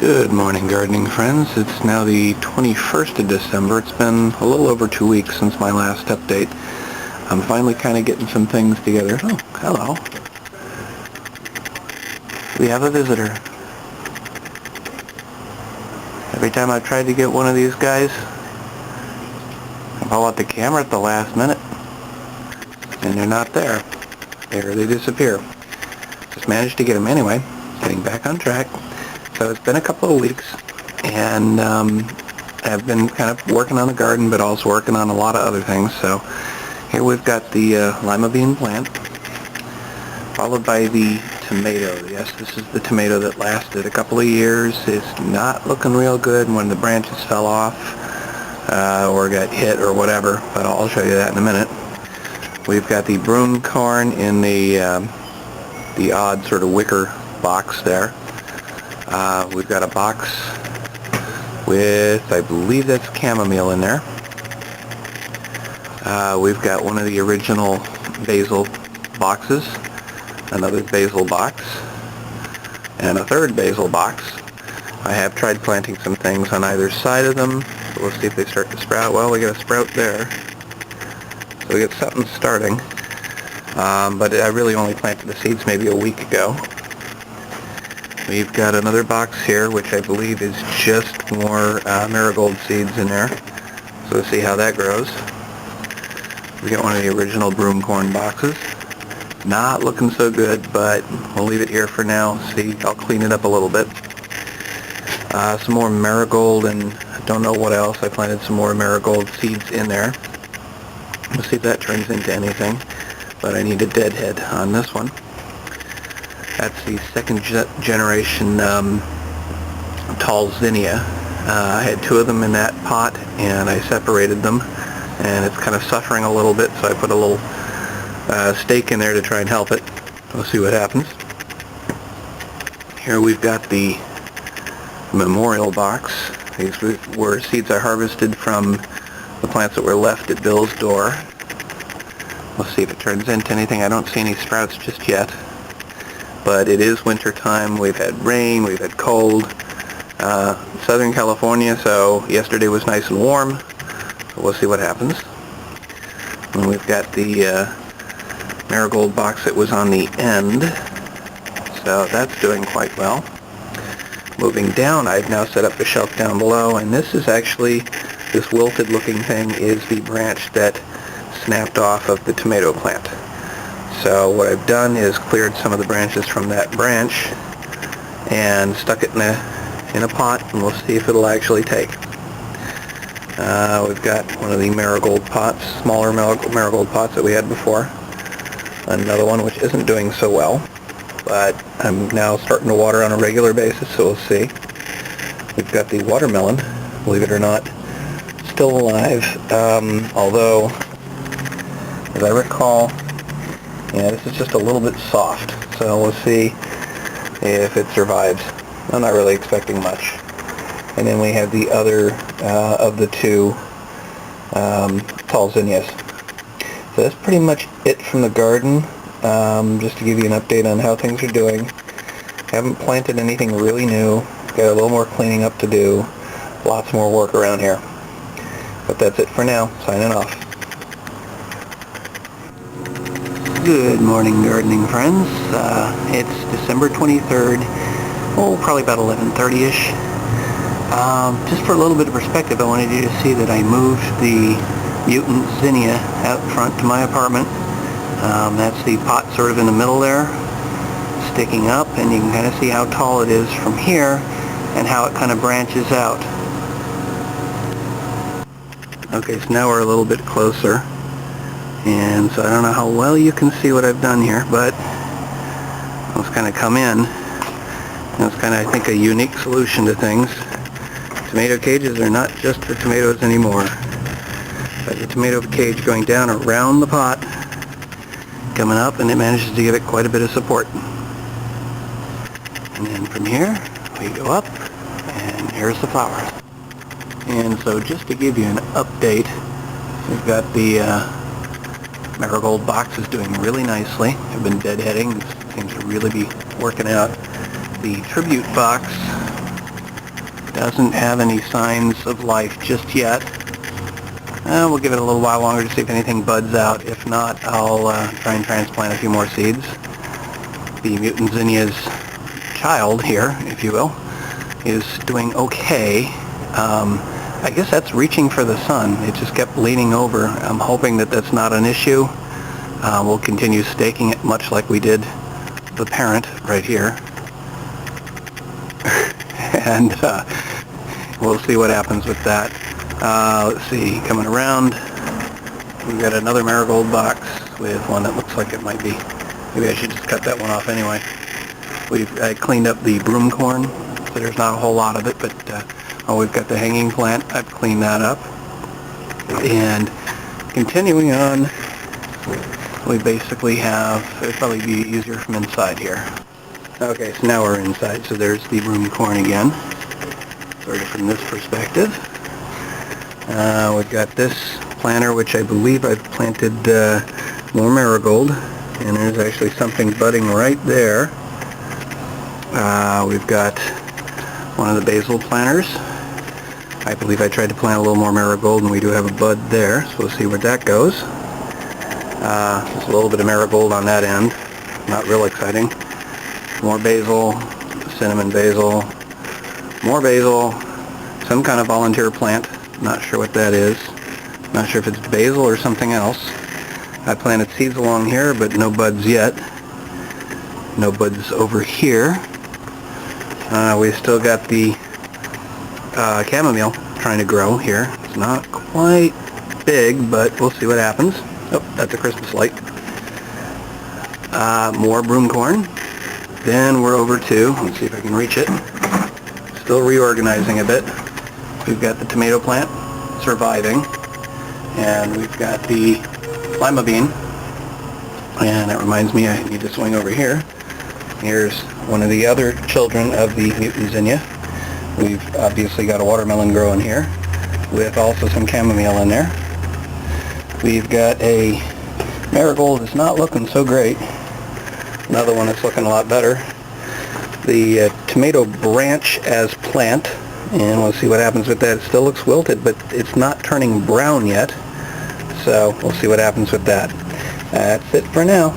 Good morning, gardening friends. It's now the 21st of December. It's been a little over 2 weeks since my last update. I'm finally kind of getting some things together. Oh, hello. We have a visitor. Every time I've tried to get one of these guys, I pull out the camera at the last minute, and they're not there. There they disappear. Just managed to get them anyway. Getting back on track. So it's been a couple of weeks, and I've been kind of working on the garden, but also working on a lot of other things. So here we've got the lima bean plant, followed by the tomato. Yes, this is the tomato that lasted a couple of years. It's not looking real good when the branches fell off or got hit or whatever, but I'll show you that in a minute. We've got the broom corn in the odd sort of wicker box there. We've got a box with, I believe that's chamomile in there. We've got one of the original basil boxes, another basil box, and a third basil box. I have tried planting some things on either side of them. So we'll see if they start to sprout. Well, we got a sprout there. So we got something starting. But I really only planted the seeds maybe a week ago. We've got another box here, which I believe is just more marigold seeds in there. So we'll see how that grows. We got one of the original broom corn boxes. Not looking so good, but we'll leave it here for now. See, I'll clean it up a little bit. Some more marigold, and I don't know what else. I planted some more marigold seeds in there. We'll see if that turns into anything. But I need a deadhead on this one. That's the second generation tall zinnia. I had two of them in that pot, and I separated them, and it's kind of suffering a little bit, so I put a little stake in there to try and help it. We'll see what happens. Here we've got the memorial box. These were seeds I harvested from the plants that were left at Bill's door. We'll see if it turns into anything. I don't see any sprouts just yet. But it is winter time. We've had rain, we've had cold. Southern California, so yesterday was nice and warm. We'll see what happens. And we've got the marigold box that was on the end. So that's doing quite well. Moving down, I've now set up a shelf down below, and this is actually, this wilted looking thing is the branch that snapped off of the tomato plant. So what I've done is cleared some of the branches from that branch and stuck it in a pot, and we'll see if it'll actually take. We've got one of the marigold pots, smaller marigold pots that we had before. Another one which isn't doing so well, but I'm now starting to water on a regular basis, so we'll see. We've got the watermelon, believe it or not, still alive, although, as I recall, yeah, this is just a little bit soft, so we'll see if it survives. I'm not really expecting much. And then we have the other of the two tall zinnias. So that's pretty much it from the garden, just to give you an update on how things are doing. Haven't planted anything really new. Got a little more cleaning up to do. Lots more work around here. But that's it for now. Signing off. Good morning, gardening friends. It's December 23rd, probably about 11:30ish. Just for a little bit of perspective, I wanted you to see that I moved the mutant zinnia out front to my apartment. That's the pot sort of in the middle there, sticking up, and you can kind of see how tall it is from here and how it kind of branches out. Okay, so now we're a little bit closer. And so I don't know how well you can see what I've done here, but let's kind of come in. It's kind of, I think, a unique solution to things. Tomato cages are not just for tomatoes anymore. Got the tomato cage going down around the pot, coming up, and it manages to give it quite a bit of support. And then from here, we go up, and here's the flowers. And so just to give you an update, we've got the marigold box is doing really nicely. I've been deadheading. It seems to really be working out. The tribute box Doesn't have any signs of life just yet. We'll give it a little while longer to see if anything buds out. If not, I'll try and transplant a few more seeds. The mutant zinnia's child here, if you will, is doing okay. I guess that's reaching for the sun. It just kept leaning over. I'm hoping that that's not an issue. We'll continue staking it much like we did the parent right here. And we'll see what happens with that. Let's see, coming around, we've got another marigold box with one that looks like it might be. Maybe I should just cut that one off anyway. I cleaned up the broom corn, so there's not a whole lot of it, but we've got the hanging plant. I've cleaned that up. And continuing on, we basically have, it'll probably be easier from inside here. Okay, so now we're inside, so there's the broom corn again. Started from this perspective. We've got this planter, which I believe I've planted more marigold, and there's actually something budding right there. We've got one of the basil planters. I believe I tried to plant a little more marigold, and we do have a bud there, so we'll see where that goes. There's a little bit of marigold on that end. Not real exciting. More basil, cinnamon basil, more basil, some kind of volunteer plant. Not sure what that is. Not sure if it's basil or something else. I planted seeds along here, but no buds yet. No buds over here. We still got the chamomile trying to grow here. It's not quite big, but we'll see what happens. Oh, that's a Christmas light. More broom corn. Then we're over to, let's see if I can reach it. Still reorganizing a bit. We've got the tomato plant surviving, and we've got the lima bean. And that reminds me, I need to swing over here. Here's one of the other children of the mutant zinnia. We've obviously got a watermelon growing here, with also some chamomile in there. We've got a marigold that's not looking so great. Another one that's looking a lot better. The tomato branch as plant, and we'll see what happens with that. It still looks wilted, but it's not turning brown yet, so we'll see what happens with that. That's it for now.